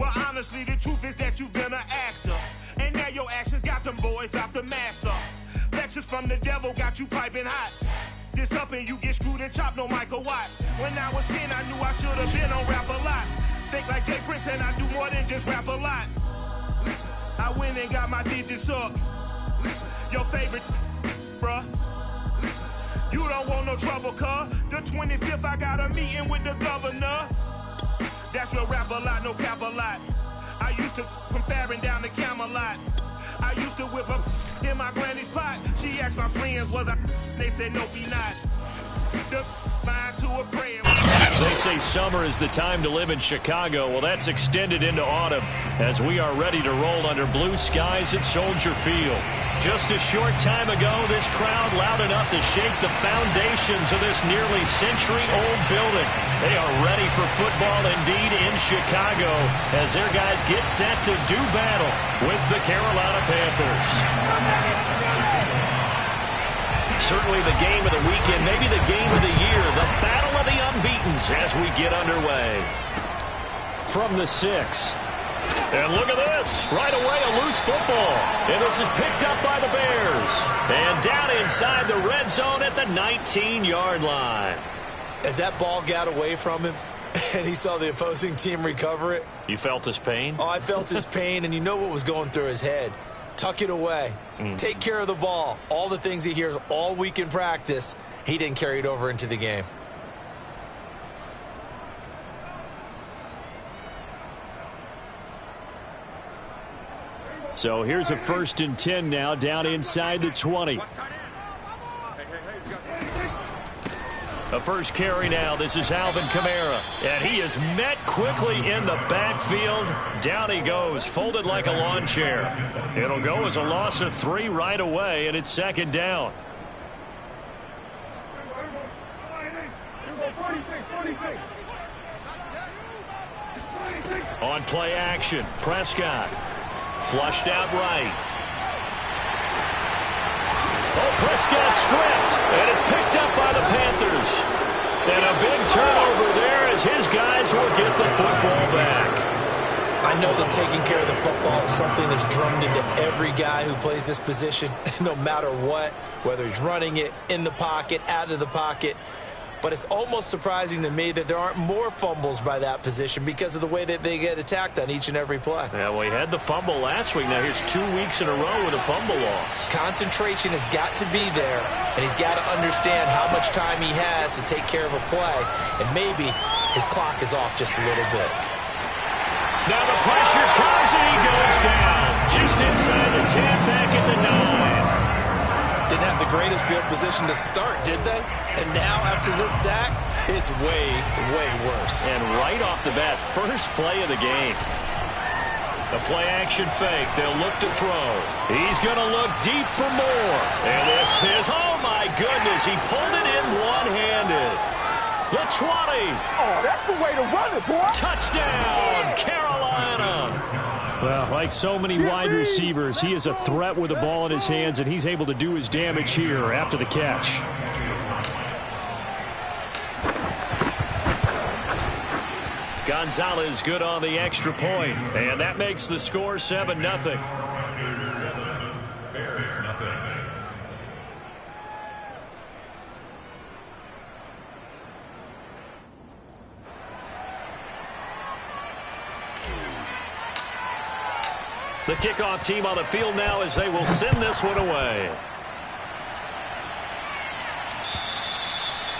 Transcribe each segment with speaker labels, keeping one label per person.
Speaker 1: Well, honestly, the truth is that you've been an actor. And now your actions got them boys about to mass up. Lectures from the devil got you piping hot. This up and you get screwed and chopped, no Michael Watts. When I was 10, I knew I should have been on Rap a Lot. Think like Jay Prince and I do more than just rap a lot. I went and got my digits up. Your favorite, bruh. You don't want no trouble, cuz. The 25th, I got a meeting with the governor. That's real Rap a Lot, no cap a lot. I used to from Farron down to Camelot. I used to whip up in my granny's pot. She asked my friends, was I? They said, no, be not. The mind to a prayer.
Speaker 2: They say summer is the time to live in Chicago. Well, that's extended into autumn as we are ready to roll under blue skies at Soldier Field. Just a short time ago, this crowd loud enough to shake the foundations of this nearly century-old building. They are ready for football indeed in Chicago as their guys get set to do battle with the Carolina Panthers. Certainly the game of the weekend, maybe the game of the year, the battle of the unbeatens as we get underway. From the 6. And look at this. Right away, a loose football. And this is picked up by the Bears. And down inside the red zone at the 19-yard line.
Speaker 3: As that ball got away from him and he saw the opposing team recover it.
Speaker 2: You felt his pain?
Speaker 3: Oh, I felt his pain, and you know what was going through his head. Tuck it away. Take care of the ball. All the things he hears all week in practice, he didn't carry it over into the game.
Speaker 2: So here's a 1st and 10 now down inside the 20. A first carry now. This is Alvin Kamara. And he is met quickly in the backfield. Down he goes, folded like a lawn chair. It'll go as a loss of 3 right away, and it's 2nd down. On play action, Prescott. Flushed out right. Oh, Prescott stripped, and it's picked up by the Panthers. And a big turnover there as his guys will get the football back.
Speaker 3: I know that taking care of the football is something that's drummed into every guy who plays this position, no matter what, whether he's running it, in the pocket, out of the pocket. But it's almost surprising to me that there aren't more fumbles by that position because of the way that they get attacked on each and every play.
Speaker 2: Yeah, well, he had the fumble last week. Now here's 2 weeks in a row with a fumble loss.
Speaker 3: Concentration has got to be there, and he's got to understand how much time he has to take care of a play, and maybe his clock is off just a little bit.
Speaker 2: Now the pressure comes, and he goes down. Just inside the 10, back at the 9.
Speaker 3: Didn't have the greatest field position to start, did they? And now, after this sack, it's way, way worse.
Speaker 2: And right off the bat, first play of the game. The play-action fake. They'll look to throw. He's going to look deep for more. And this is, oh, my goodness, he pulled it in one-handed. The 20.
Speaker 4: Oh, that's the way to run it, boy.
Speaker 2: Touchdown, Carolina. Well, like so many wide receivers, he is a threat with the ball in his hands, and he's able to do his damage here after the catch. Gonzalez good on the extra point, and that makes the score 7-0.
Speaker 5: 7, Bears nothing.
Speaker 2: The kickoff team on the field now as they will send this one away.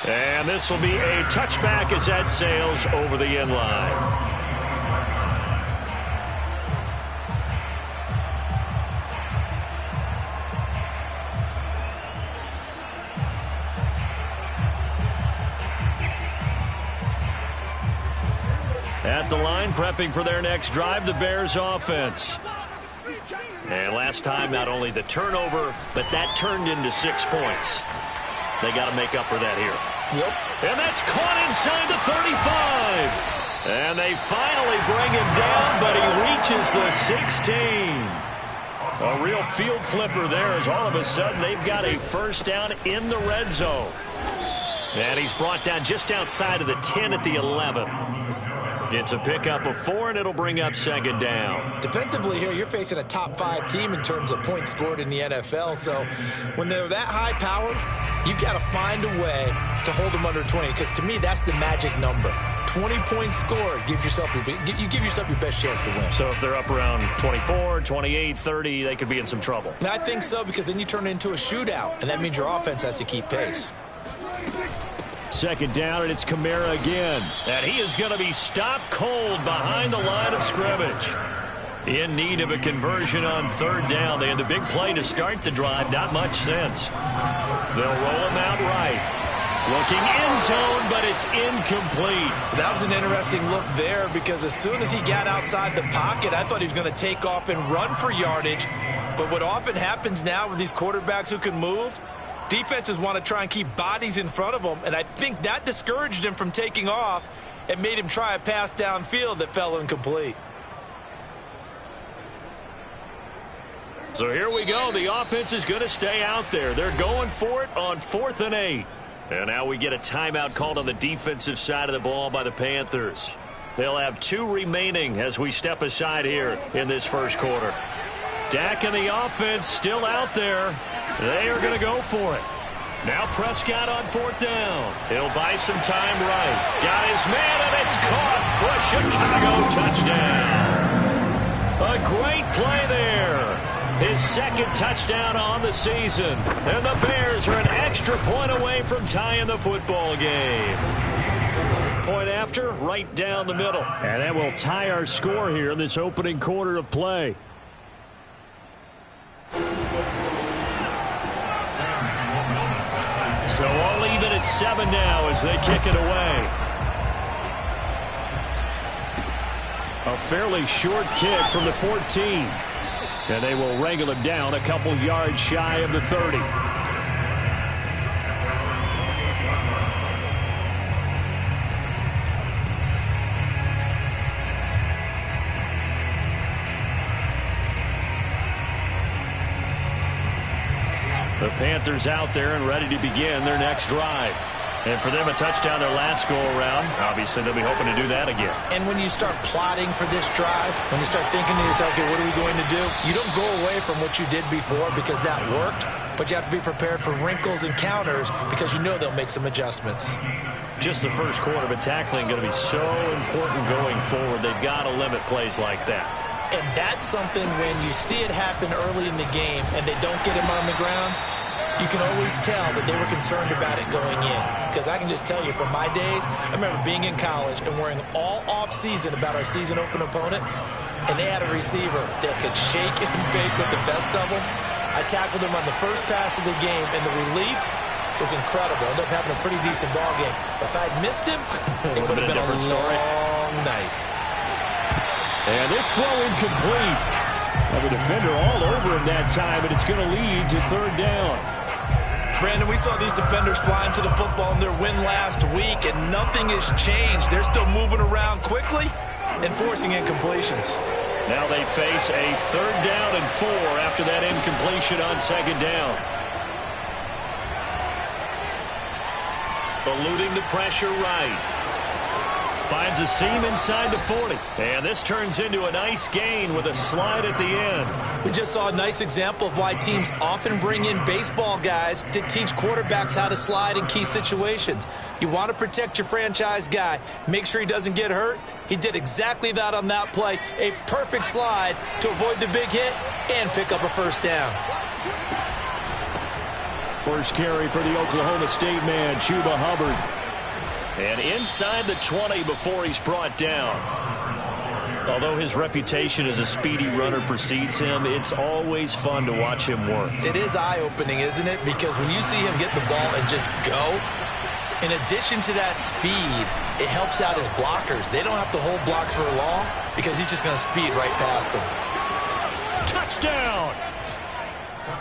Speaker 2: And this will be a touchback as that sails over the end line. At the line, prepping for their next drive, the Bears offense. And last time, not only the turnover, but that turned into 6 points. They got to make up for that here.
Speaker 3: Yep.
Speaker 2: And that's caught inside the 35. And they finally bring him down, but he reaches the 16. A real field flipper there as all of a sudden they've got a first down in the red zone. And he's brought down just outside of the 10 at the 11. It's a pickup of 4, and it'll bring up second down.
Speaker 3: Defensively here, you're facing a top-5 team in terms of points scored in the NFL. So when they're that high-powered, you've got to find a way to hold them under 20. Because to me, that's the magic number. 20 points scored, you give yourself your best chance to win.
Speaker 2: So if they're up around 24, 28, 30, they could be in some trouble.
Speaker 3: I think so, because then you turn it into a shootout, and that means your offense has to keep pace.
Speaker 2: Second down, and it's Kamara again. And he is going to be stopped cold behind the line of scrimmage. In need of a conversion on third down. They had the big play to start the drive. Not much sense. They'll roll him out right. Looking end zone, but it's incomplete.
Speaker 3: That was an interesting look there, because as soon as he got outside the pocket, I thought he was going to take off and run for yardage. But what often happens now with these quarterbacks who can move, defenses want to try and keep bodies in front of them, and I think that discouraged him from taking off and made him try a pass downfield that fell incomplete.
Speaker 2: So here we go. The offense is going to stay out there. They're going for it on 4th and 8. And now we get a timeout called on the defensive side of the ball by the Panthers. They'll have 2 remaining as we step aside here in this first quarter. Dak and the offense still out there. They are going to go for it. Now Prescott on 4th down. He'll buy some time right. Got his man, and it's caught for a Chicago touchdown. A great play there. His second touchdown on the season. And the Bears are an extra point away from tying the football game. Point after, right down the middle. And that will tie our score here in this opening quarter of play. So all even at 7 now as they kick it away. A fairly short kick from the 14. And they will wrangle him down a couple yards shy of the 30. The Panthers out there and ready to begin their next drive. And for them, a touchdown their last go-around. Obviously, they'll be hoping to do that again.
Speaker 3: And when you start plotting for this drive, when you start thinking to yourself, okay, what are we going to do? You don't go away from what you did before because that worked, but you have to be prepared for wrinkles and counters because you know they'll make some adjustments.
Speaker 2: Just the first quarter, but tackling going to be so important going forward. They've got to limit plays like that.
Speaker 3: And that's something when you see it happen early in the game and they don't get him on the ground, you can always tell that they were concerned about it going in. Because I can just tell you from my days, I remember being in college and worrying all off-season about our season open opponent, and they had a receiver that could shake and bake with the best of them. I tackled him on the first pass of the game, and the relief was incredible. Ended up having a pretty decent ball game. But if I'd missed him, it would have been a long night.
Speaker 2: And this throw incomplete. Have a defender all over him that time, and it's going to lead to third down.
Speaker 3: Brandon, we saw these defenders flying to the football in their win last week, and nothing has changed. They're still moving around quickly and forcing incompletions.
Speaker 2: Now they face a 3rd down and 4 after that incompletion on 2nd down. Eluding the pressure right. Finds a seam inside the 40. And this turns into a nice gain with a slide at the end.
Speaker 3: We just saw a nice example of why teams often bring in baseball guys to teach quarterbacks how to slide in key situations. You want to protect your franchise guy. Make sure he doesn't get hurt. He did exactly that on that play. A perfect slide to avoid the big hit and pick up a first down.
Speaker 2: First carry for the Oklahoma State man, Chuba Hubbard. And inside the 20 before he's brought down. Although his reputation as a speedy runner precedes him, it's always fun to watch him work.
Speaker 3: It is eye-opening, isn't it? Because when you see him get the ball and just go, in addition to that speed, it helps out his blockers. They don't have to hold blocks for long because he's just going to speed right past them.
Speaker 2: Touchdown!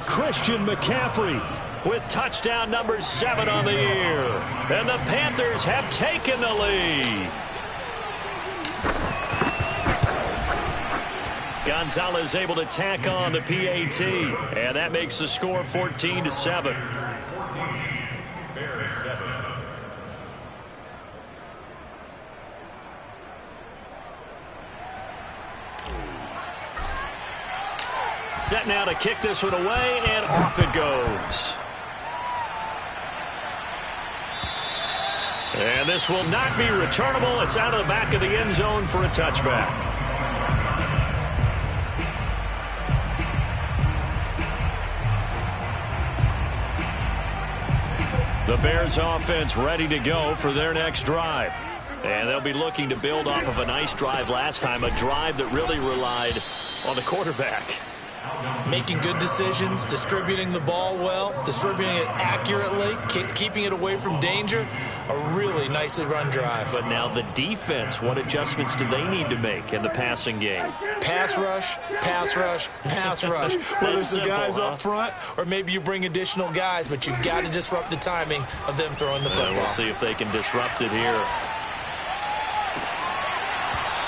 Speaker 2: Christian McCaffrey with touchdown number 7 on the year. And the Panthers have taken the lead. Gonzalez able to tack on the PAT. And that makes the score 14-7. Set now to kick this one away, and off it goes. And this will not be returnable. It's out of the back of the end zone for a touchback. The Bears offense ready to go for their next drive. And they'll be looking to build off of a nice drive last time, a drive that really relied on the quarterback.
Speaker 3: Making good decisions, distributing the ball well, distributing it accurately, keeping it away from danger. A really nicely run drive.
Speaker 2: But now the defense, what adjustments do they need to make in the passing game?
Speaker 3: Pass rush, pass rush, pass rush. Whether it's the guys up front or maybe you bring additional guys, but you've got to disrupt the timing of them throwing the football.
Speaker 2: We'll see if they can disrupt it here.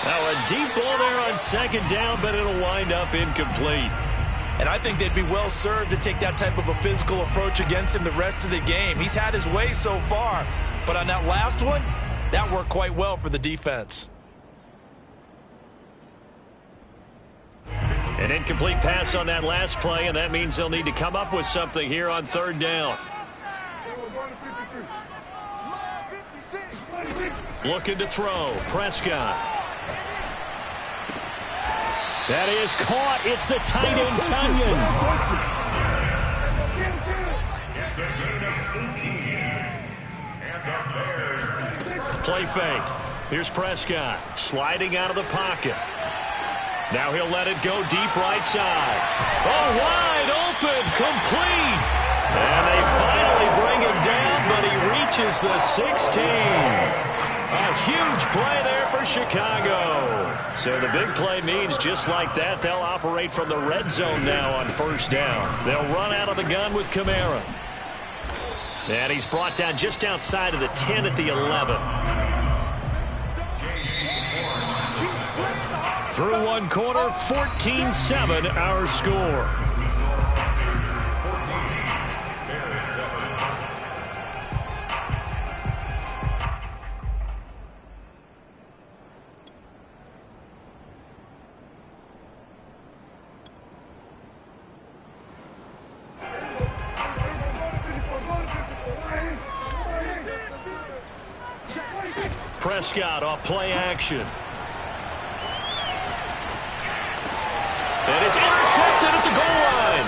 Speaker 2: Now a deep ball there on second down, but it'll wind up incomplete.
Speaker 3: And I think they'd be well served to take that type of a physical approach against him the rest of the game. He's had his way so far, but on that last one, that worked quite well for the defense.
Speaker 2: An incomplete pass on that last play, and that means they'll need to come up with something here on third down. Looking to throw. Prescott. That is caught. It's the tight end, Tunyon. Play fake. Here's Prescott sliding out of the pocket. Now he'll let it go deep right side. Oh, wide open, complete. And they finally bring him down, but he reaches the 16. A huge play there for Chicago. So the big play means just like that, they'll operate from the red zone now on first down. They'll run out of the gun with Kamara. And he's brought down just outside of the 10 at the 11. Through one quarter, 14-7 our score. Prescott off play action. And it's intercepted at the goal line.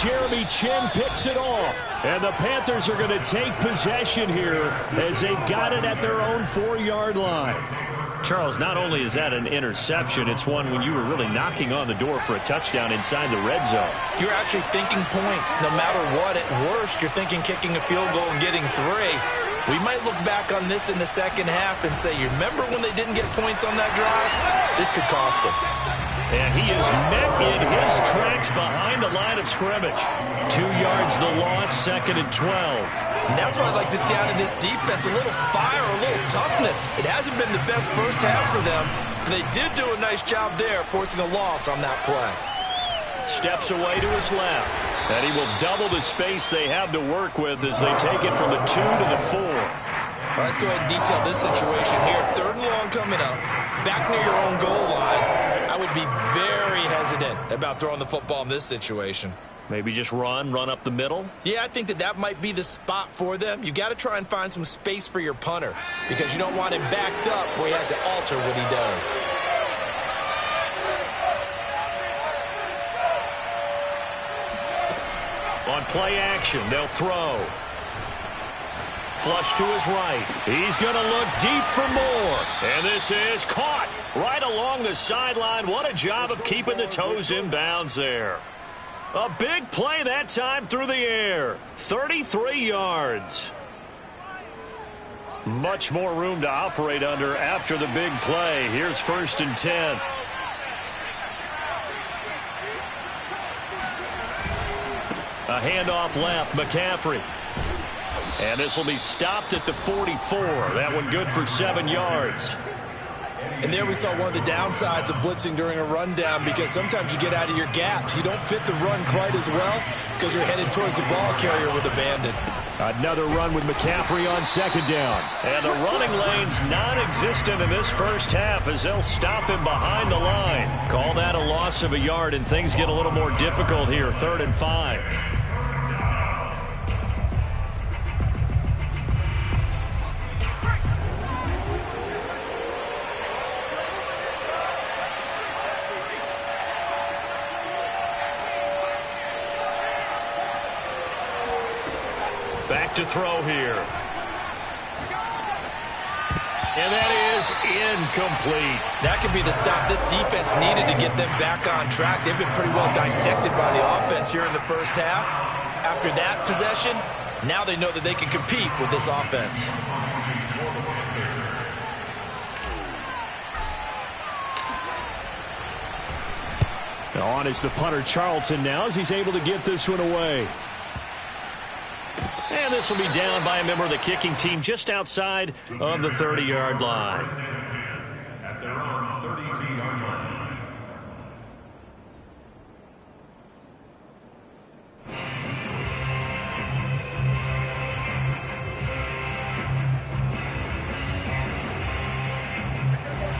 Speaker 2: Jeremy Chinn picks it off. And the Panthers are going to take possession here as they've got it at their own 4-yard line. Charles, not only is that an interception, it's one when you were really knocking on the door for a touchdown inside the red zone.
Speaker 3: You're actually thinking points. No matter what, at worst, you're thinking kicking a field goal and getting 3. We might look back on this in the second half and say, you remember when they didn't get points on that drive? This could cost them.
Speaker 2: And he is met in his tracks behind the line of scrimmage. 2 yards the loss, 2nd and 12.
Speaker 3: And that's what I'd like to see out of this defense, a little fire, a little toughness. It hasn't been the best first half for them, but they did do a nice job there forcing a loss on that play.
Speaker 2: Steps away to his left. And he will double the space they have to work with as they take it from the 2 to the 4.
Speaker 3: Well, let's go ahead and detail this situation here. 3rd and long coming up. Back near your own goal line. I would be very hesitant about throwing the football in this situation.
Speaker 2: Maybe just run up the middle?
Speaker 3: Yeah, I think that might be the spot for them. You got to try and find some space for your punter because you don't want him backed up where he has to alter what he does.
Speaker 2: On play action, they'll throw. Flush to his right. He's going to look deep for more. And this is caught right along the sideline. What a job of keeping the toes in bounds there. A big play that time through the air. 33 yards. Much more room to operate under after the big play. Here's 1st and 10. A handoff left, McCaffrey. And this will be stopped at the 44. That one good for 7 yards.
Speaker 3: And there we saw one of the downsides of blitzing during a rundown because sometimes you get out of your gaps. You don't fit the run quite as well because you're headed towards the ball carrier with abandon.
Speaker 2: Another run with McCaffrey on 2nd down. And the running lane's non-existent in this first half as they'll stop him behind the line. loss of a yard, and things get a little more difficult here. 3rd and 5. Back to throw here. And that is incomplete.
Speaker 3: That could be the stop this defense needed to get them back on track. They've been pretty well dissected by the offense here in the first half. After that possession, now they know that they can compete with this offense.
Speaker 2: On is the punter, Charlton, now as he's able to get this one away. And this will be down by a member of the kicking team just outside of the 30-yard line.
Speaker 5: At their own 32-yard line.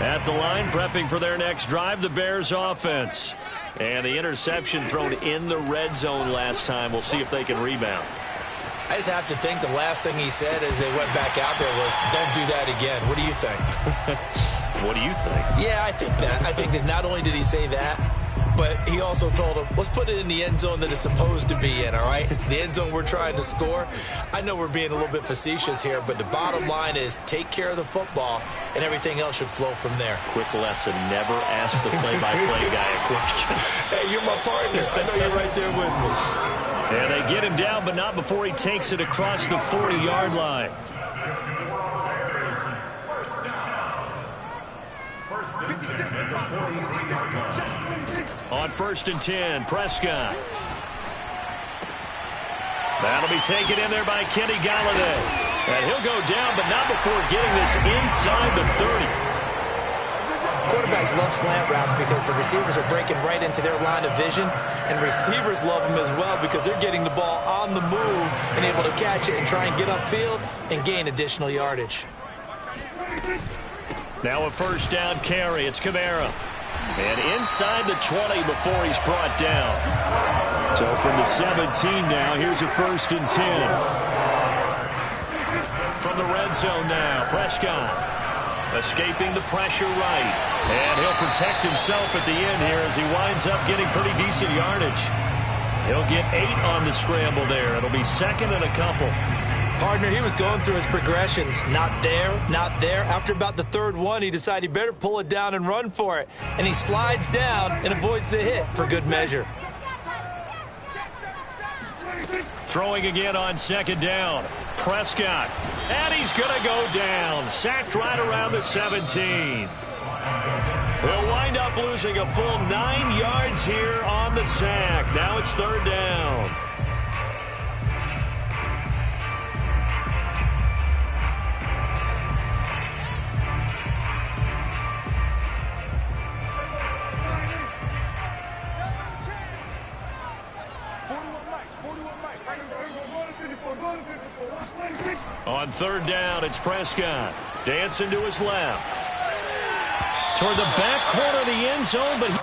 Speaker 2: At the line, prepping for their next drive, the Bears offense. And the interception thrown in the red zone last time. We'll see if they can rebound.
Speaker 3: I just have to think the last thing he said as they went back out there was, don't do that again. What do you think?
Speaker 2: What do you think?
Speaker 3: Yeah, I think that. I think that not only did he say that, but he also told him, let's put it in the end zone that it's supposed to be in, all right? The end zone we're trying to score. I know we're being a little bit facetious here, but the bottom line is take care of the football, and everything else should flow from there.
Speaker 2: Quick lesson, never ask the play-by-play guy a question.
Speaker 3: Hey, you're my partner. I know you're right there with me.
Speaker 2: And they get him down, but not before he takes it across the 40-yard line. On 1st and 10, Prescott. That'll be taken in there by Kenny Golladay. And he'll go down, but not before getting this inside the 30.
Speaker 3: Quarterbacks love slant routes because the receivers are breaking right into their line of vision, and receivers love them as well because they're getting the ball on the move and able to catch it and try and get upfield and gain additional yardage.
Speaker 2: Now a 1st down carry. It's Kamara. And inside the 20 before he's brought down. So from the 17 now, here's a 1st and 10. From the red zone now, Prescott. Escaping the pressure right. And he'll protect himself at the end here as he winds up getting pretty decent yardage. He'll get 8 on the scramble there. It'll be 2nd and a couple.
Speaker 3: Partner, he was going through his progressions. Not there, not there. After about the 3rd one, he decided he better pull it down and run for it. And he slides down and avoids the hit for good measure.
Speaker 2: Throwing again on 2nd down. Prescott. And he's going to go down. Sacked right around the 17. They'll wind up losing a full 9 yards here on the sack. Now it's 3rd down. On 3rd down, it's Prescott. Dancing to his left. Toward the back corner of the end zone, but he...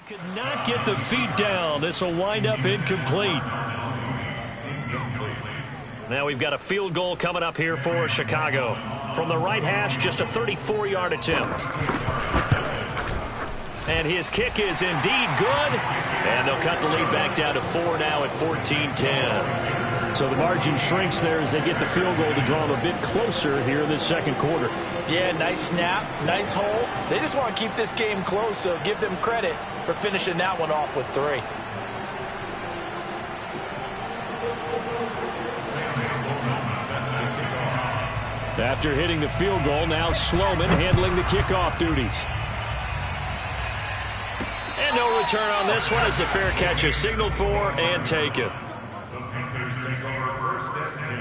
Speaker 2: could not get the feet down. This will wind up incomplete. Now we've got a field goal coming up here for Chicago. From the right hash, just a 34-yard attempt. And his kick is indeed good. And they'll cut the lead back down to 4 now at 14-10. So the margin shrinks there as they get the field goal to draw them a bit closer here in this 2nd quarter.
Speaker 3: Yeah, nice snap, nice hole. They just want to keep this game close, so give them credit for finishing that one off with 3.
Speaker 2: After hitting the field goal, now Sloman handling the kickoff duties. And no return on this one as the fair catch is signaled for and taken.
Speaker 5: The Panthers take over first and 10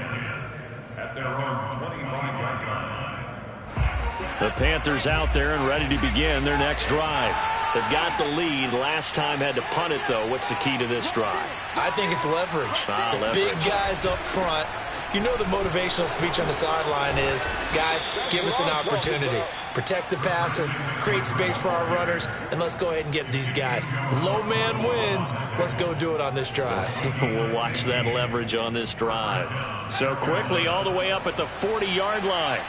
Speaker 5: at their own 25-yard line.
Speaker 2: The Panthers out there and ready to begin their next drive. They've got the lead. Last time had to punt it, though. What's the key to this drive?
Speaker 3: I think it's leverage. The big guys up front. You know the motivational speech on the sideline is, guys, give us an opportunity. Protect the passer, create space for our runners, and let's go ahead and get these guys. Low man wins. Let's go do it on this drive.
Speaker 2: We'll watch that leverage on this drive. So quickly all the way up at the 40-yard line.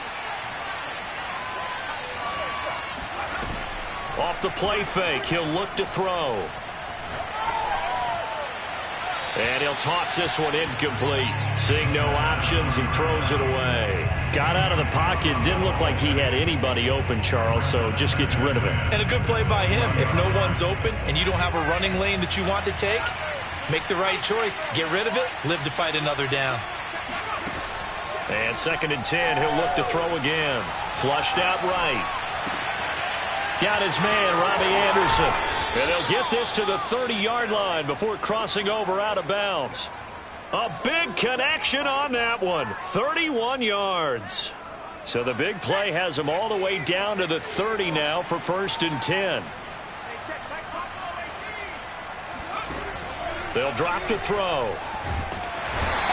Speaker 2: Off the play fake, he'll look to throw. And he'll toss this one incomplete. Seeing no options, he throws it away. Got out of the pocket, didn't look like he had anybody open, Charles, so just gets rid of it.
Speaker 3: And a good play by him. If no one's open and you don't have a running lane that you want to take, make the right choice. Get rid of it, live to fight another down.
Speaker 2: And 2nd and 10, he'll look to throw again. Flushed out right. Got his man, Robbie Anderson. And they'll get this to the 30-yard line before crossing over out of bounds. A big connection on that one. 31 yards. So the big play has them all the way down to the 30 now for 1st and 10. They'll drop to throw.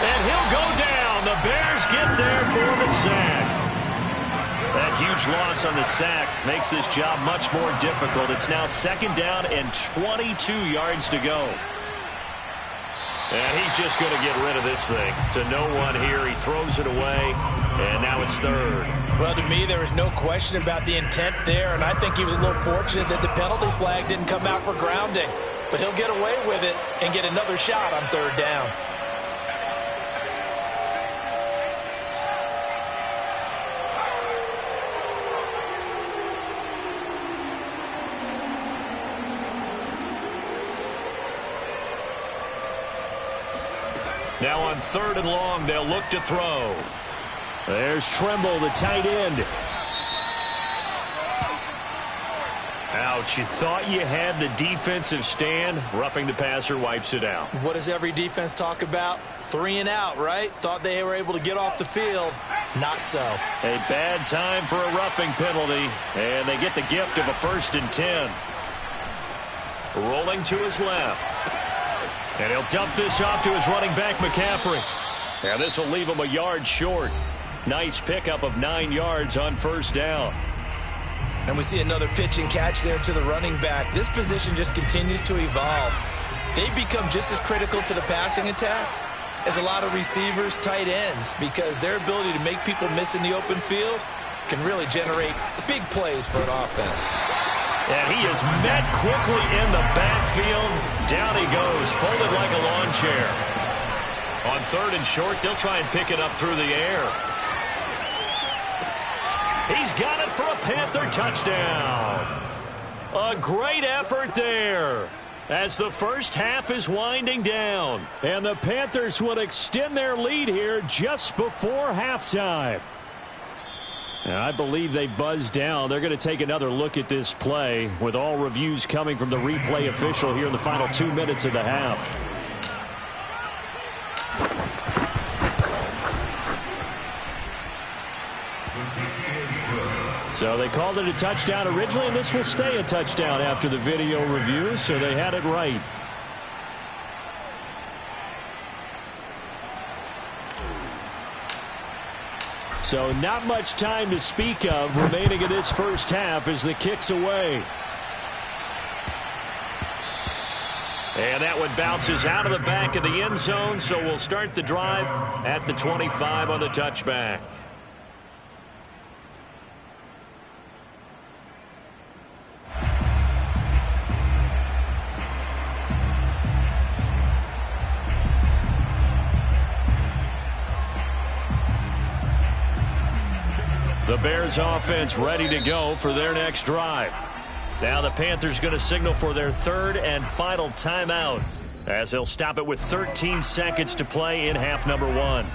Speaker 2: And he'll go down. The Bears get there for the sack. That huge loss on the sack makes this job much more difficult. It's now 2nd down and 22 yards to go. And he's just going to get rid of this thing. To no one here. He throws it away, and now it's 3rd.
Speaker 3: Well, to me, there was no question about the intent there, and I think he was a little fortunate that the penalty flag didn't come out for grounding. But he'll get away with it and get another shot on 3rd down.
Speaker 2: Now on 3rd and long, they'll look to throw. There's Trimble, the tight end. Ouch, you thought you had the defensive stand. Roughing the passer wipes it out.
Speaker 3: What does every defense talk about? 3 and out, right? Thought they were able to get off the field. Not so.
Speaker 2: A bad time for a roughing penalty, and they get the gift of a 1st and 10. Rolling to his left. And he'll dump this off to his running back, McCaffrey. And this will leave him a yard short. Nice pickup of 9 yards on 1st down.
Speaker 3: And we see another pitch and catch there to the running back. This position just continues to evolve. They become just as critical to the passing attack as a lot of receivers, tight ends, because their ability to make people miss in the open field can really generate big plays for an offense.
Speaker 2: And he is met quickly in the backfield. Down he goes, folded like a lawn chair. On 3rd and short, they'll try and pick it up through the air. He's got it for a Panther touchdown. A great effort there as the first half is winding down. And the Panthers will extend their lead here just before halftime. Now, I believe they buzzed down. They're going to take another look at this play with all reviews coming from the replay official here in the final 2 minutes of the half. So they called it a touchdown originally, and this will stay a touchdown after the video review, so they had it right. So not much time to speak of remaining in this first half as the kick's away. And that one bounces out of the back of the end zone, so we'll start the drive at the 25 on the touchback. The Bears offense ready to go for their next drive. Now the Panthers going to signal for their 3rd and final timeout as they'll stop it with 13 seconds to play in half number 1.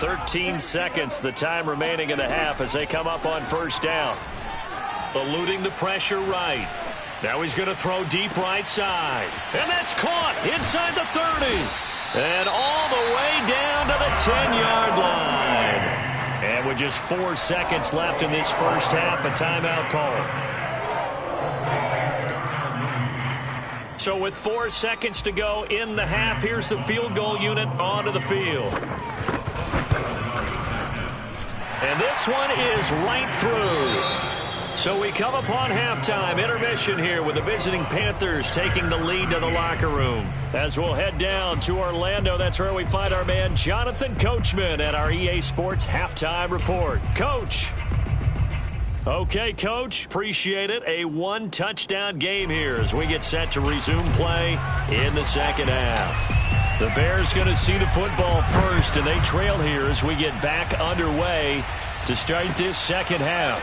Speaker 2: 13 seconds, the time remaining in the half as they come up on first down. Eluding the pressure right. Now he's going to throw deep right side. And that's caught inside the 30. And all the way down to the 10-yard line. And with just 4 seconds left in this first half, a timeout call. So with 4 seconds to go in the half, here's the field goal unit onto the field. And this one is right through. So we come upon halftime intermission here with the visiting Panthers taking the lead to the locker room. As we'll head down to Orlando, that's where we find our man Jonathan Coachman at our EA Sports Halftime Report. Coach. Okay, Coach, appreciate it. A one-touchdown game here as we get set to resume play in the second half. The Bears going to see the football first, and they trail here as we get back underway to start this second half.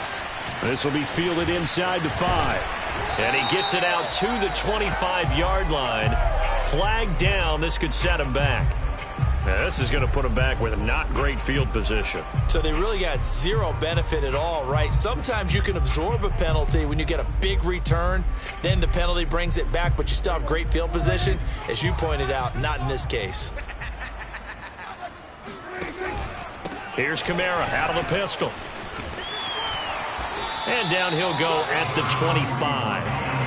Speaker 2: This will be fielded inside the 5. And he gets it out to the 25-yard line. Flag down. This could set him back. Now, this is going to put him back with a not great field position.
Speaker 3: So they really got zero benefit at all, right? Sometimes you can absorb a penalty when you get a big return. Then the penalty brings it back, but you still have great field position. As you pointed out, not in this case.
Speaker 2: Here's Kamara out of the pistol. And down he'll go at the 25.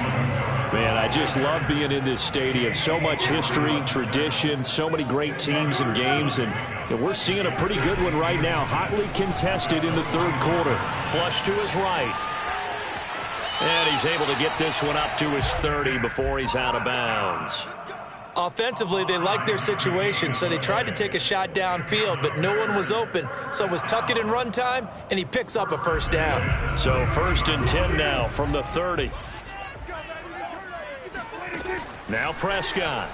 Speaker 2: Man, I just love being in this stadium. So much history, tradition, so many great teams and games. And we're seeing a pretty good one right now. Hotly contested in the third quarter. Flush to his right. And he's able to get this one up to his 30 before he's out of bounds.
Speaker 3: Offensively, they liked their situation, so they tried to take a shot downfield, but no one was open. So it was tuck it and run time, and he picks up a first down.
Speaker 2: So 1st and 10 now from the 30. Now Prescott.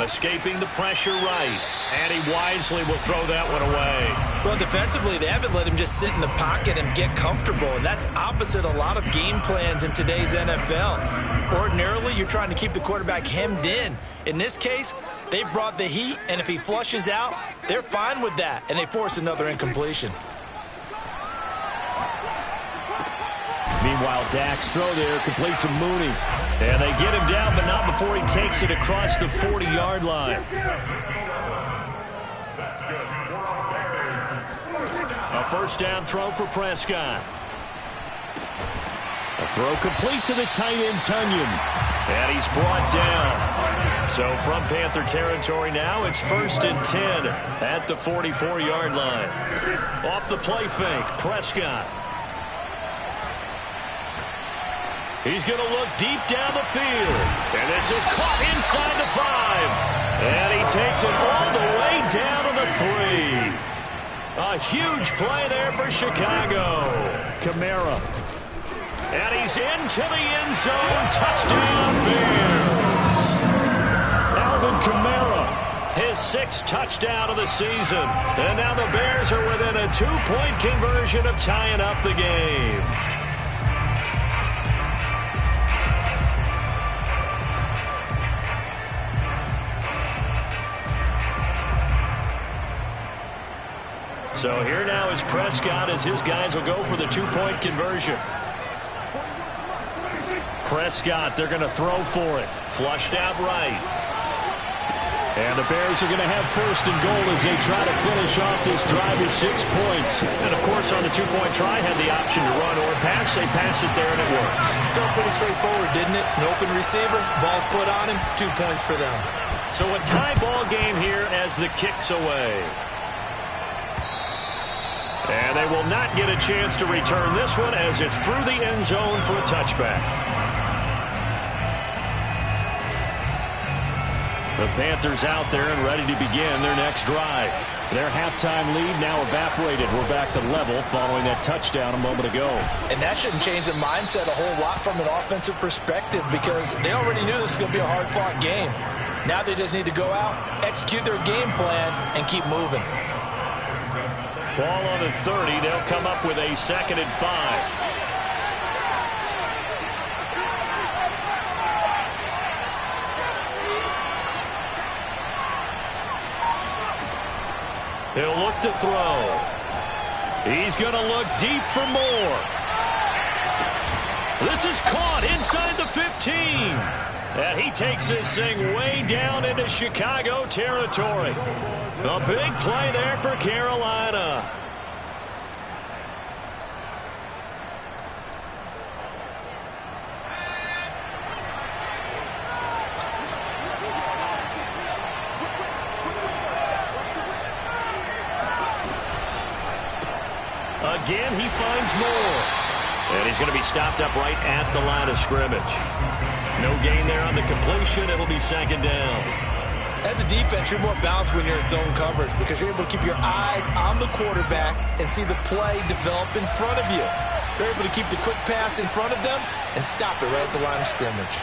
Speaker 2: Escaping the pressure right. And he wisely will throw that one away.
Speaker 3: Well, defensively, they haven't let him just sit in the pocket and get comfortable, and that's opposite a lot of game plans in today's NFL. Ordinarily, you're trying to keep the quarterback hemmed in. In this case, they brought the heat, and if he flushes out, they're fine with that, and they force another incompletion.
Speaker 2: Meanwhile, Dak's throw there complete to Mooney. And they get him down, but not before he takes it across the 40-yard line. A first down throw for Prescott. A throw complete to the tight end, Tunyon. And he's brought down. So from Panther territory now, it's 1st and 10 at the 44-yard line. Off the play fake, Prescott. He's going to look deep down the field. And this is caught inside the 5. And he takes it all the way down to the 3. A huge play there for Chicago. Kamara. And he's into the end zone. Touchdown, Bears. Alvin Kamara, his 6th touchdown of the season. And now the Bears are within a 2-point conversion of tying up the game. So here now is Prescott as his guys will go for the 2-point conversion. Prescott, they're going to throw for it. Flushed out right. And the Bears are going to have 1st and goal as they try to finish off this drive with 6 points. And, of course, on the 2-point try, had the option to run or pass. They pass it there, and it works.
Speaker 3: Felt pretty straightforward, didn't it? An open receiver, ball's put on him, 2 points for them.
Speaker 2: So a tie ball game here as the kick's away. And they will not get a chance to return this one as it's through the end zone for a touchback. The Panthers out there and ready to begin their next drive. Their halftime lead now evaporated. We're back to level following that touchdown a moment ago.
Speaker 3: And that shouldn't change the mindset a whole lot from an offensive perspective because they already knew this was going to be a hard-fought game. Now they just need to go out, execute their game plan, and keep moving.
Speaker 2: Ball on the 30. They'll come up with a 2nd and 5. He'll look to throw. He's going to look deep for more. This is caught inside the 15. And he takes this thing way down into Chicago territory. A big play there for Carolina. Again, he finds more. And he's going to be stopped up right at the line of scrimmage. No gain there on the completion. It'll be second down.
Speaker 3: As a defense, you're more balanced when you're in zone coverage because you're able to keep your eyes on the quarterback and see the play develop in front of you. You're able to keep the quick pass in front of them and stop it right at the line of scrimmage.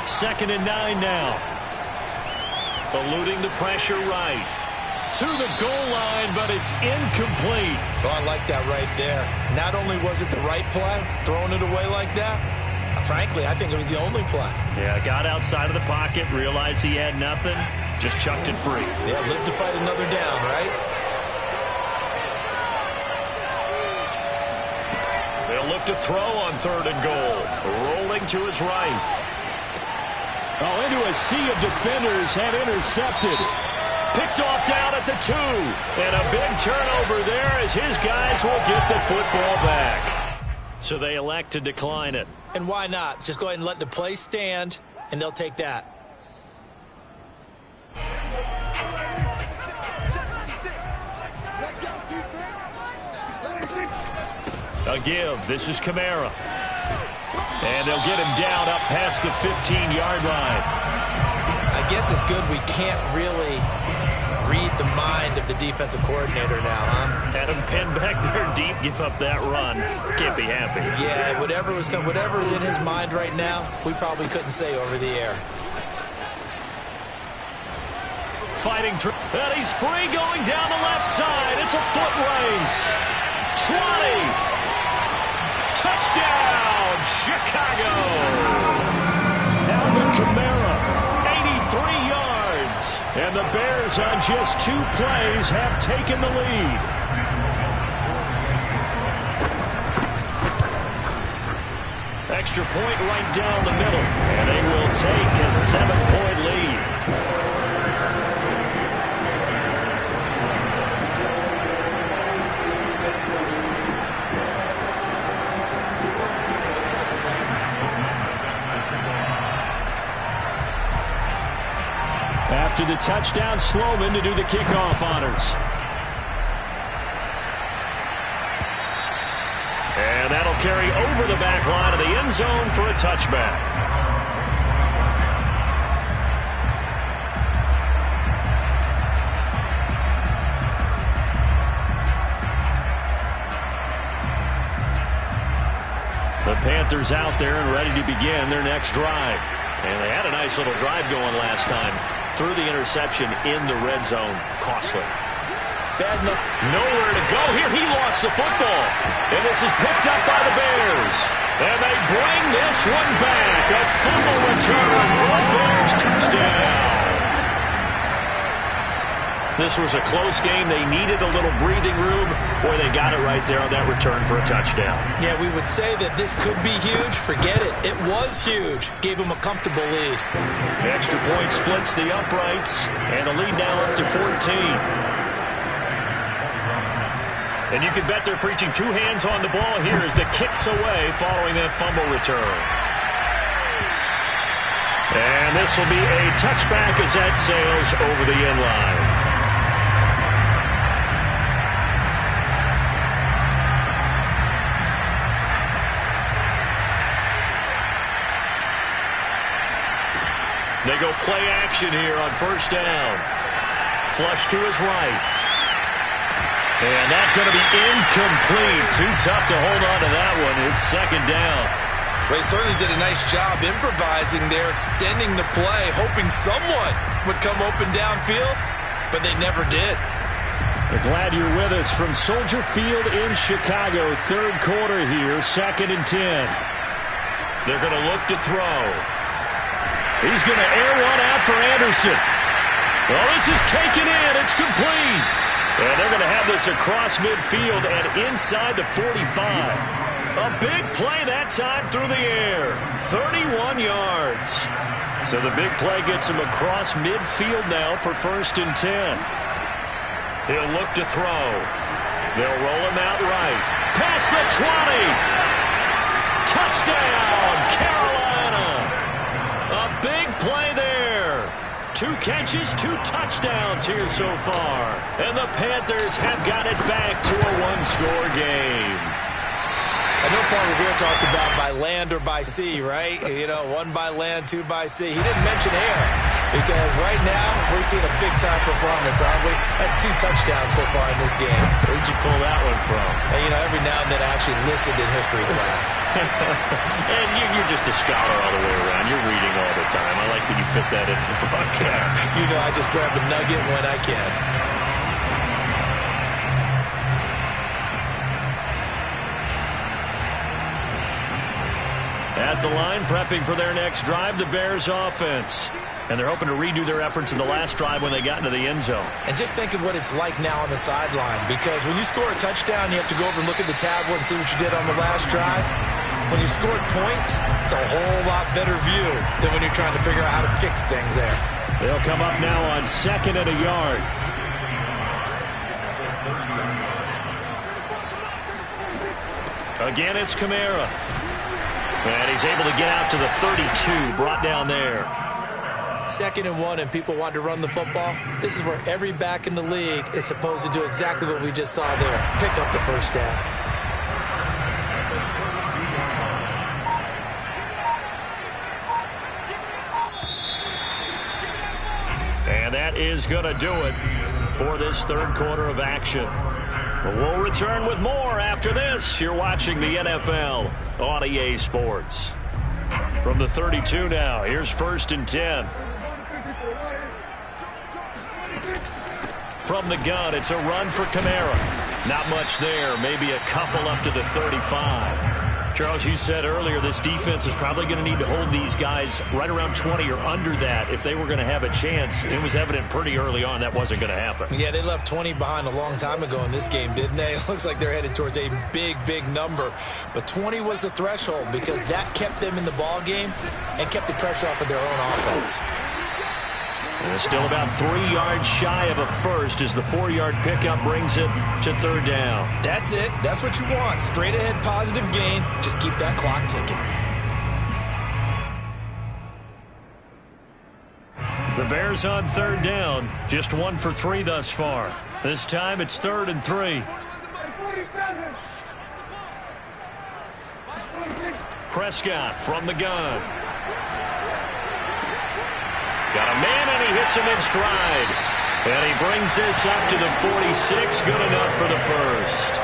Speaker 2: Second and 9 now. Eluding the pressure right. To the goal line, but it's incomplete.
Speaker 3: So I like that right there. Not only was it the right play, throwing it away like that, frankly, I think it was the only play.
Speaker 2: Yeah, got outside of the pocket, realized he had nothing, just chucked it free.
Speaker 3: Yeah, live to fight another down, right?
Speaker 2: They'll look to throw on 3rd and goal. Rolling to his right. Oh, into a sea of defenders and intercepted. Picked off down at the 2. And a big turnover there as his guys will get the football back. So they elect to decline it.
Speaker 3: And why not? Just go ahead and let the play stand, and they'll take that.
Speaker 2: A give. This is Kamara. And they'll get him down up past the 15-yard line.
Speaker 3: I guess it's good we can't really read the mind of the defensive coordinator now, huh?
Speaker 2: Had him pinned back there deep, give up that run. Can't be happy.
Speaker 3: Yeah, whatever's in his mind right now, we probably couldn't say over the air.
Speaker 2: Fighting through. And he's free going down the left side. It's a foot race. 20. Touchdown, Chicago. Alvin Kamara, 83 yards. And the Bears on just 2 plays have taken the lead. Extra point right down the middle. And they will take a 7-point lead. After the touchdown, Sloman to do the kickoff honors. And that'll carry over the back line of the end zone for a touchback. The Panthers out there and ready to begin their next drive. And they had a nice little drive going last time. Through the interception in the red zone. Costly. Nowhere to go here. He lost the football. And this is picked up by the Bears. And they bring this one back. A fumble return for a Bears touchdown. This was a close game. They needed a little breathing room. Boy, they got it right there on that return for a touchdown.
Speaker 3: Yeah, we would say that this could be huge. Forget it. It was huge. Gave him a comfortable lead.
Speaker 2: The extra point splits the uprights. And the lead now up to 14. And you can bet they're preaching 2 hands on the ball here as the kick's away following that fumble return. And this will be a touchback as that sails over the end line. They go play action here on first down. Flush to his right. And that's going to be incomplete. Too tough to hold on to that one. It's second down.
Speaker 3: Well, he certainly did a nice job improvising there, extending the play, hoping someone would come open downfield, but they never did.
Speaker 2: We're glad you're with us from Soldier Field in Chicago. Third quarter here, 2nd and 10. They're going to look to throw. He's going to air one out for Anderson. Well, this is taken in. It's complete. And they're going to have this across midfield and inside the 45. A big play that time through the air. 31 yards. So the big play gets him across midfield now for 1st and 10. He'll look to throw. They'll roll him out right. Past the 20. Touchdown, Carolina. A big play there. 2 catches, 2 touchdowns here so far. And the Panthers have got it back to a 1-score game.
Speaker 3: I know Paul Revere talked about by land or by sea, right? You know, 1 by land, 2 by sea. He didn't mention air because right now we're seeing a big-time performance, aren't we? That's 2 touchdowns so far in this game.
Speaker 2: Where'd you pull that one from?
Speaker 3: And, you know, every now and then I actually listened in history class.
Speaker 2: And you're just a scholar all the way around. You're reading all the time. I like that you fit that into the broadcast.
Speaker 3: You know, I just grab a nugget when I can.
Speaker 2: At the line, prepping for their next drive, the Bears offense. And they're hoping to redo their efforts in the last drive when they got into the end zone.
Speaker 3: And just think of what it's like now on the sideline, because when you score a touchdown, you have to go over and look at the tablet and see what you did on the last drive. When you scored points, it's a whole lot better view than when you're trying to figure out how to fix things there.
Speaker 2: They'll come up now on 2nd and a yard. Again, it's Kamara. And he's able to get out to the 32, brought down there.
Speaker 3: 2nd and 1, and people want to run the football. This is where every back in the league is supposed to do exactly what we just saw there. Pick up the 1st down.
Speaker 2: And that is going to do it for this 3rd quarter of action. We'll return with more after this. You're watching the NFL on EA Sports. From the 32 now, here's 1st and 10. From the gun, it's a run for Kamara. Not much there, maybe a couple up to the 35. Charles, you said earlier this defense is probably going to need to hold these guys right around 20 or under that if they were going to have a chance. It was evident pretty early on that wasn't going to happen.
Speaker 3: Yeah, they left 20 behind a long time ago in this game, didn't they? It looks like they're headed towards a big, big number. But 20 was the threshold because that kept them in the ball game and kept the pressure off of their own offense.
Speaker 2: And still about 3 yards shy of a first as the 4-yard pickup brings it to 3rd down.
Speaker 3: That's it. That's what you want. Straight ahead positive gain. Just keep that clock ticking.
Speaker 2: The Bears on 3rd down. Just 1 for 3 thus far. This time it's 3rd and 3. Prescott from the gun. Got a man, and he hits him in stride. And he brings this up to the 46. Good enough for the 1st.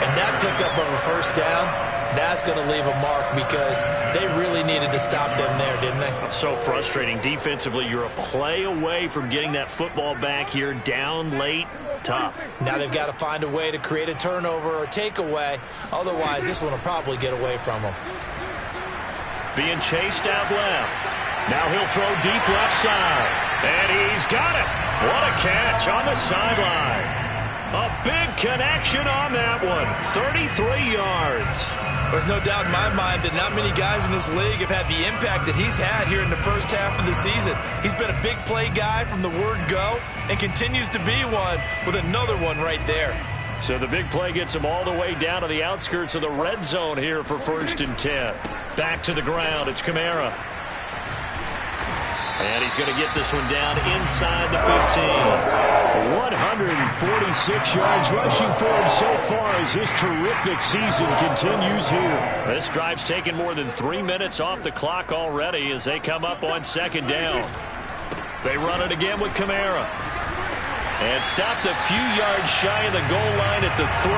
Speaker 3: And that pickup of a 1st down, that's going to leave a mark because they really needed to stop them there, didn't they?
Speaker 2: So frustrating. Defensively, you're a play away from getting that football back here. Down late. Tough.
Speaker 3: Now they've got to find a way to create a turnover or takeaway. Otherwise, this one will probably get away from them.
Speaker 2: Being chased out left. Now he'll throw deep left side. And he's got it. What a catch on the sideline. A big connection on that one. 33 yards.
Speaker 3: There's no doubt in my mind that not many guys in this league have had the impact that he's had here in the 1st half of the season. He's been a big play guy from the word go and continues to be one with another one right there.
Speaker 2: So the big play gets him all the way down to the outskirts of the red zone here for 1st and 10. Back to the ground. It's Kamara. And he's going to get this one down inside the 15. 146 yards rushing for him so far as his terrific season continues here. This drive's taken more than 3 minutes off the clock already as they come up on 2nd down. They run it again with Kamara. And stopped a few yards shy of the goal line at the 3.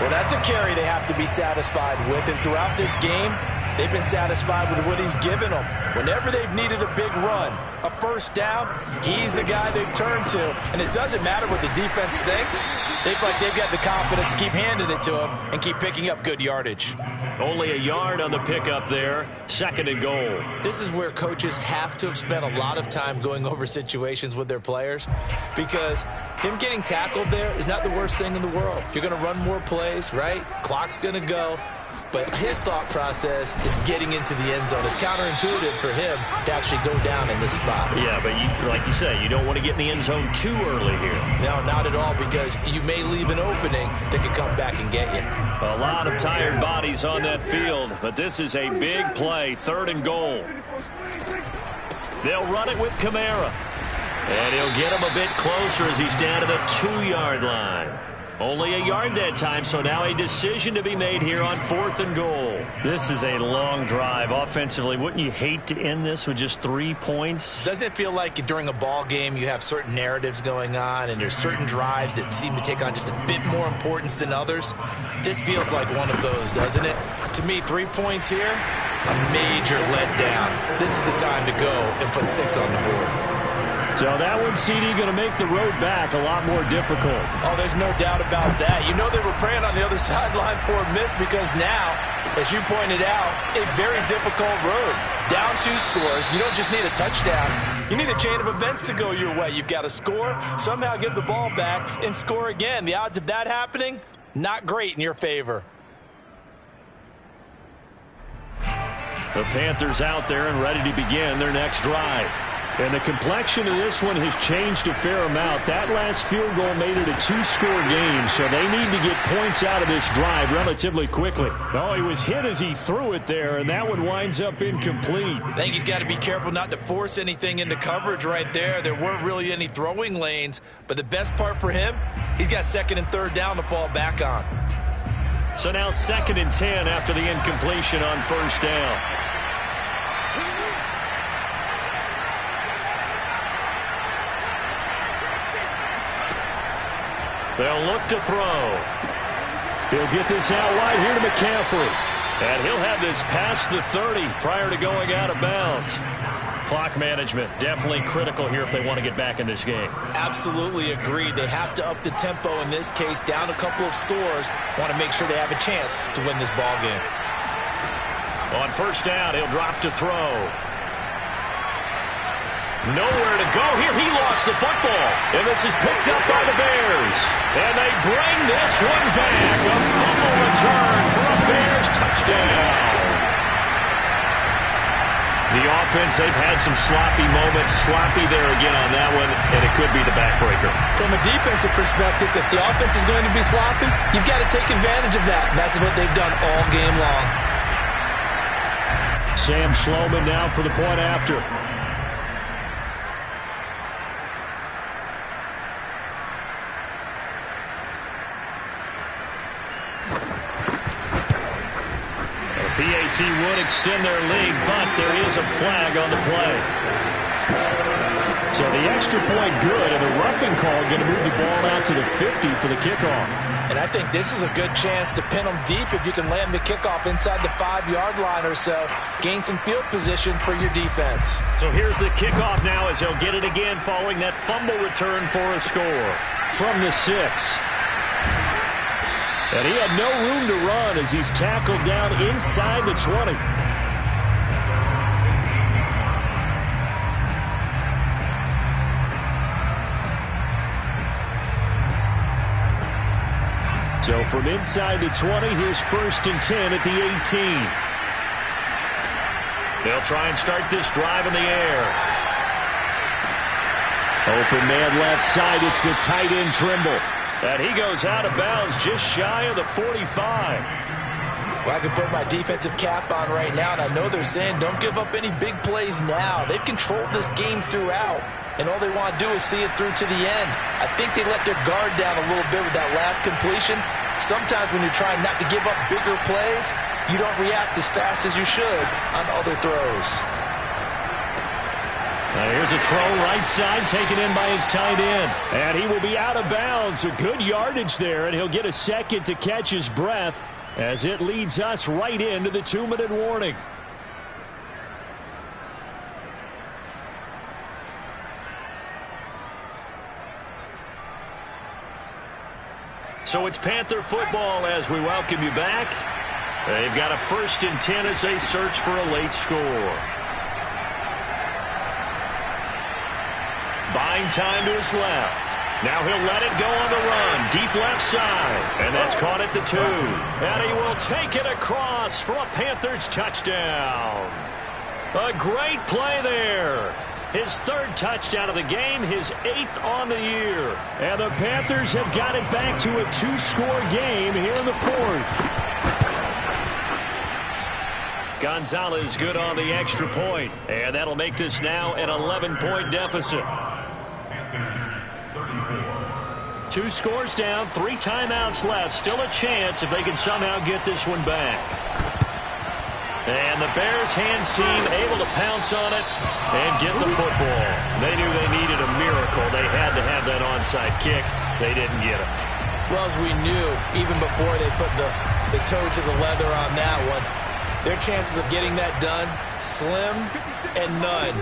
Speaker 3: Well, that's a carry they have to be satisfied with. And throughout this game, they've been satisfied with what he's given them. Whenever they've needed a big run, a 1st down, he's the guy they've turned to. And it doesn't matter what the defense thinks. They've got the confidence to keep handing it to him and keep picking up good yardage.
Speaker 2: Only a yard on the pickup there. 2nd and goal.
Speaker 3: This is where coaches have to have spent a lot of time going over situations with their players, because him getting tackled there is not the worst thing in the world. You're going to run more plays, right? Clock's going to go. But his thought process is getting into the end zone. It's counterintuitive for him to actually go down in this spot.
Speaker 2: Yeah, but like you say, you don't want to get in the end zone too early here.
Speaker 3: No, not at all, because you may leave an opening that could come back and get you.
Speaker 2: A lot of tired bodies on that field, but this is a big play. 3rd and goal. They'll run it with Kamara. And he'll get him a bit closer as he's down to the 2-yard line. Only a yard that time, so now a decision to be made here on 4th and goal. This is a long drive offensively. Wouldn't you hate to end this with just 3 points?
Speaker 3: Doesn't it feel like during a ball game you have certain narratives going on and there's certain drives that seem to take on just a bit more importance than others? This feels like one of those, doesn't it? To me, 3 points here, a major letdown. This is the time to go and put 6 on the board.
Speaker 2: So that one, CD, going to make the road back a lot more difficult.
Speaker 3: Oh, there's no doubt about that. You know they were praying on the other sideline for a miss, because now, as you pointed out, a very difficult road. Down 2 scores. You don't just need a touchdown. You need a chain of events to go your way. You've got to score, somehow get the ball back, and score again. The odds of that happening, not great in your favor.
Speaker 2: The Panthers out there and ready to begin their next drive. And the complexion of this one has changed a fair amount. That last field goal made it a 2-score game, so they need to get points out of this drive relatively quickly. Oh, he was hit as he threw it there, and that one winds up incomplete.
Speaker 3: I think he's got to be careful not to force anything into coverage right there. There weren't really any throwing lanes, but the best part for him, he's got 2nd and 3rd down to fall back on.
Speaker 2: So now 2nd and 10 after the incompletion on 1st down. They'll look to throw. He'll get this out wide here to McCaffrey. And he'll have this past the 30 prior to going out of bounds. Clock management definitely critical here if they want to get back in this game.
Speaker 3: Absolutely agreed. They have to up the tempo in this case, down a couple of scores. Want to make sure they have a chance to win this ball game.
Speaker 2: On 1st down, he'll drop to throw. Nowhere to go here. He lost the football. And this is picked up by the Bears. And they bring this one back. A fumble return for a Bears touchdown. The offense, they've had some sloppy moments. Sloppy there again on that one, and it could be the backbreaker.
Speaker 3: From a defensive perspective, if the offense is going to be sloppy, you've got to take advantage of that. And that's what they've done all game long.
Speaker 2: Sam Schloman now for the point after. PAT would extend their lead, but there is a flag on the play. So the extra point good, and the roughing call going to move the ball out to the 50 for the kickoff.
Speaker 3: And I think this is a good chance to pin them deep if you can land the kickoff inside the 5-yard line or so. Gain some field position for your defense.
Speaker 2: So here's the kickoff now as they'll get it again following that fumble return for a score. From the 6. And he had no room to run as he's tackled down inside the 20. So from inside the 20, here's 1st and 10 at the 18. They'll try and start this drive in the air. Open man left side. It's the tight end Trimble. And he goes out of bounds just shy of the 45.
Speaker 3: Well, I can put my defensive cap on right now, and I know they're saying don't give up any big plays now. They've controlled this game throughout, and all they want to do is see it through to the end. I think they let their guard down a little bit with that last completion. Sometimes when you're trying not to give up bigger plays, you don't react as fast as you should on other throws.
Speaker 2: Here's a throw right side taken in by his tight end. And he will be out of bounds. A good yardage there, and he'll get a second to catch his breath as it leads us right into the 2-minute warning. So it's Panther football as we welcome you back. They've got a 1st and 10 as they search for a late score. Buying time to his left. Now he'll let it go on the run. Deep left side. And that's caught at the 2. And he will take it across for a Panthers touchdown. A great play there. His 3rd touchdown of the game, his 8th on the year. And the Panthers have got it back to a 2-score game here in the 4th. Gonzalez good on the extra point. And that'll make this now an 11-point deficit.
Speaker 5: Panthers 34.
Speaker 2: 2 scores down, 3 timeouts left. Still a chance if they can somehow get this one back. And the Bears hands team able to pounce on it and get the football. They knew they needed a miracle. They had to have that onside kick. They didn't get it.
Speaker 3: Well, as we knew, even before they put the toe to the leather on that one, their chances of getting that done, slim and none.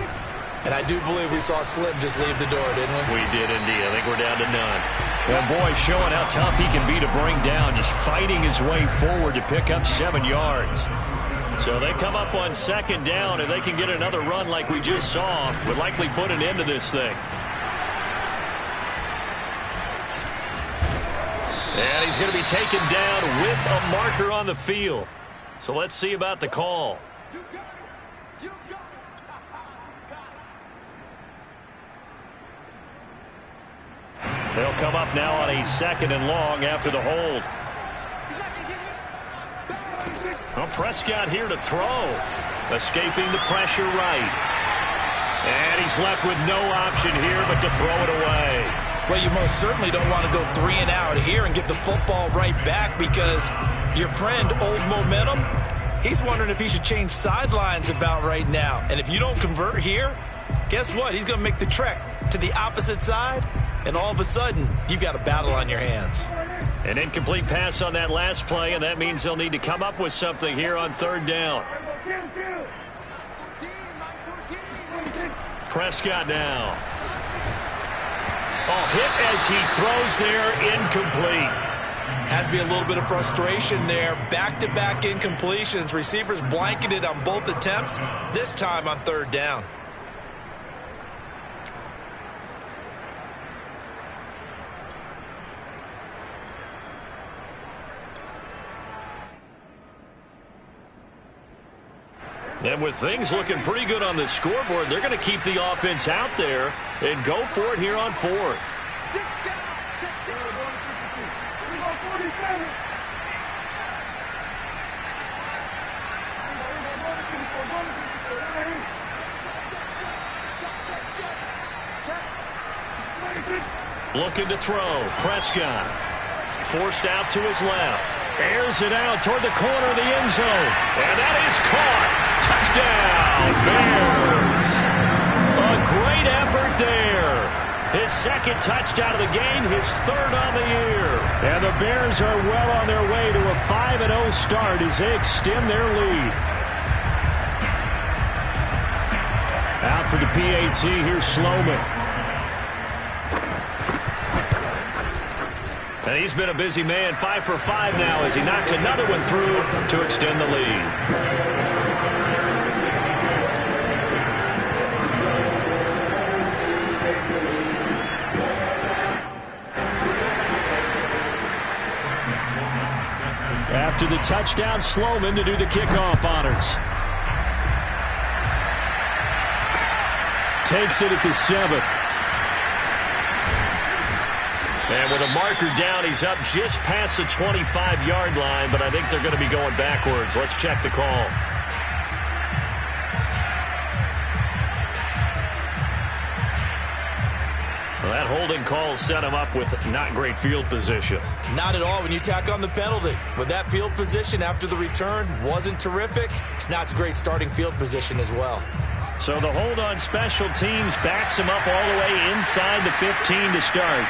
Speaker 3: And I do believe we saw Slim just leave the door, didn't we?
Speaker 2: We did indeed. I think we're down to none. And boy, showing how tough he can be to bring down, just fighting his way forward to pick up 7 yards. So they come up on 2nd down. If they can get another run like we just saw, would likely put an end to this thing. And he's going to be taken down with a marker on the field. So let's see about the call. They'll come up now on a 2nd and long after the hold. Well, Prescott here to throw. Escaping the pressure right. And he's left with no option here but to throw it away.
Speaker 3: Well, you most certainly don't want to go 3 and out here and get the football right back because your friend, Old Momentum, he's wondering if he should change sidelines about right now. And if you don't convert here, guess what? He's going to make the trek to the opposite side, and all of a sudden, you've got a battle on your hands.
Speaker 2: An incomplete pass on that last play, and that means they'll need to come up with something here on 3rd down. Prescott now. Oh, hit as he throws there, incomplete.
Speaker 3: Has to be a little bit of frustration there. Back-to-back incompletions. Receivers blanketed on both attempts, this time on 3rd down.
Speaker 2: And with things looking pretty good on the scoreboard, they're going to keep the offense out there and go for it here on 4th. Looking to throw. Prescott. Forced out to his left. Airs it out toward the corner of the end zone. And that is caught. Touchdown, Bears. A great effort there. His 2nd touchdown of the game, his 3rd on the year. And the Bears are well on their way to a 5-0 start as they extend their lead. Out for the PAT, here's Sloman. And he's been a busy man, 5 for 5 now as he knocks another one through to extend the lead. After the touchdown, Sloman to do the kickoff honors. Takes it at the 7. And with a marker down, he's up just past the 25-yard line, but I think they're going to be going backwards. Let's check the call. Well, that holding call set him up with not great field position.
Speaker 3: Not at all when you tack on the penalty. With that field position after the return wasn't terrific. It's not a great starting field position as well.
Speaker 2: So the hold on special teams backs him up all the way inside the 15 to start.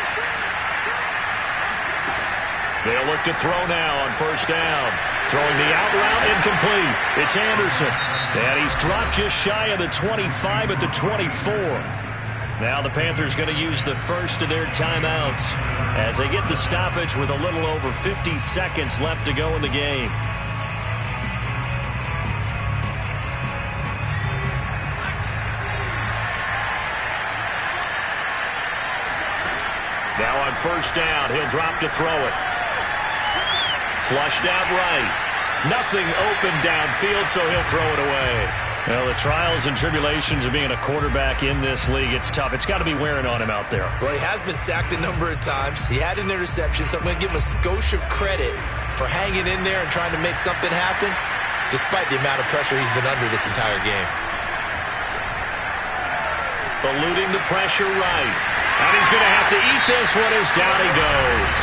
Speaker 2: They'll look to throw now on 1st down. Throwing the out route incomplete. It's Anderson. And he's dropped just shy of the 25 at the 24. Now the Panthers going to use the first of their timeouts as they get the stoppage with a little over 50 seconds left to go in the game. Now on first down, he'll drop to throw it. Flushed out right. Nothing open downfield, so he'll throw it away. Well, the trials and tribulations of being a quarterback in this league, it's tough. It's got to be wearing on him out there.
Speaker 3: Well, he has been sacked a number of times. He had an interception, so I'm going to give him a skosh of credit for hanging in there and trying to make something happen, despite the amount of pressure he's been under this entire game.
Speaker 2: Eluding the pressure right. And he's going to have to eat this one as down he goes.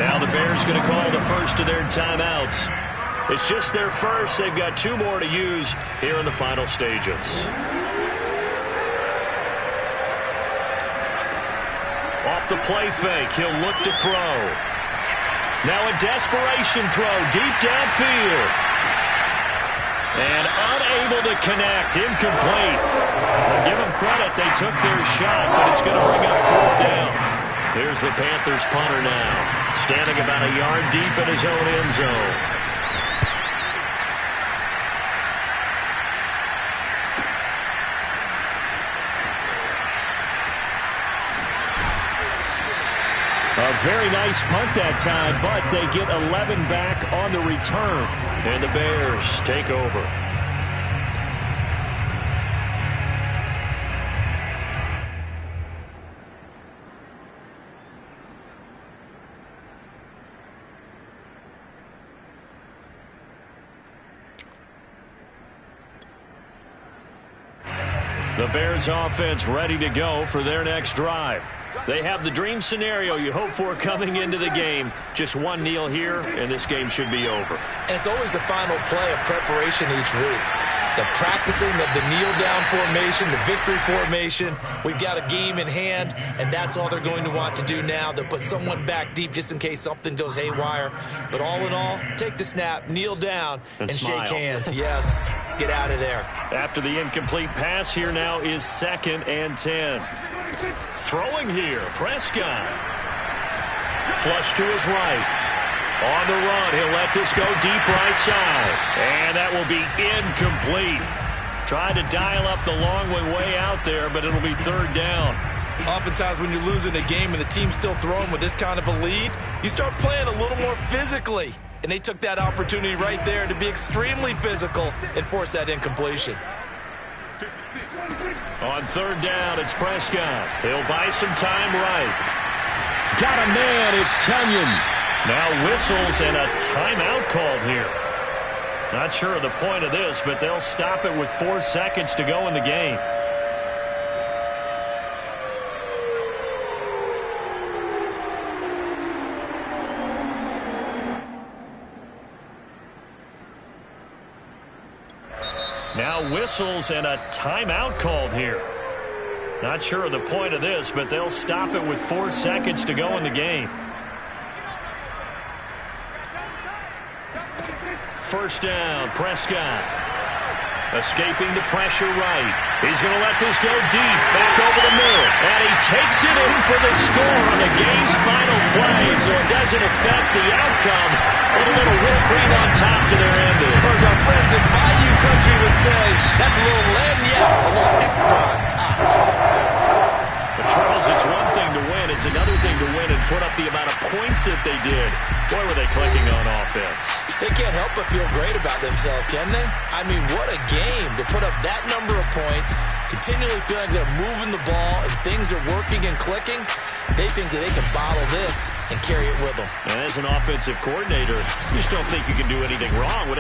Speaker 2: Now the Bears going to call the first of their timeouts. It's just their first. They've got 2 more to use here in the final stages. Off the play fake, he'll look to throw. Now a desperation throw deep downfield. And unable to connect, incomplete. Well, give them credit, they took their shot, but it's going to bring up 4th down. Here's the Panthers punter now, standing about a yard deep in his own end zone. A very nice punt that time, but they get 11 back on the return. And the Bears take over. The Bears offense ready to go for their next drive. They have the dream scenario you hope for coming into the game. Just one kneel here, and this game should be over.
Speaker 3: And it's always the final play of preparation each week. The practicing of the kneel-down formation, the victory formation. We've got a game in hand, and that's all they're going to want to do now. They'll put someone back deep just in case something goes haywire. But all in all, take the snap, kneel down, and shake hands. Yes, get out of there.
Speaker 2: After the incomplete pass, here now is 2nd and 10. Throwing here, Prescott. Flush to his right. On the run, he'll let this go deep right side. And that will be incomplete. Tried to dial up the long way out there, but it'll be 3rd down.
Speaker 3: Oftentimes when you're losing a game and the team's still throwing with this kind of a lead, you start playing a little more physically. And they took that opportunity right there to be extremely physical and force that incompletion.
Speaker 2: On 3rd down, it's Prescott. He'll buy some time right. Got a man, it's Tunyon. Now whistles and a timeout called here. Not sure of the point of this, but they'll stop it with 4 seconds to go in the game. Now whistles and a timeout called here. Not sure of the point of this, but they'll stop it with 4 seconds to go in the game. First down, Prescott. Escaping the pressure right. He's going to let this go deep, back over the middle. And he takes it in for the score on the game's final play, so it doesn't affect the outcome. But a little whipped cream on top to their ending.
Speaker 3: Or as our friends in Bayou Country would say, that's a little lagniappe, a little extra on top.
Speaker 2: But Charles, it's one thing to win. It's another thing to win and put up the amount of points that they did. Boy, were they clicking on offense.
Speaker 3: They can't help but feel great about themselves, can they? I mean, what a game to put up that number of points, continually feel like they're moving the ball and things are working and clicking. They think that they can bottle this and carry it with them.
Speaker 2: And as an offensive coordinator, you just don't think you can do anything wrong.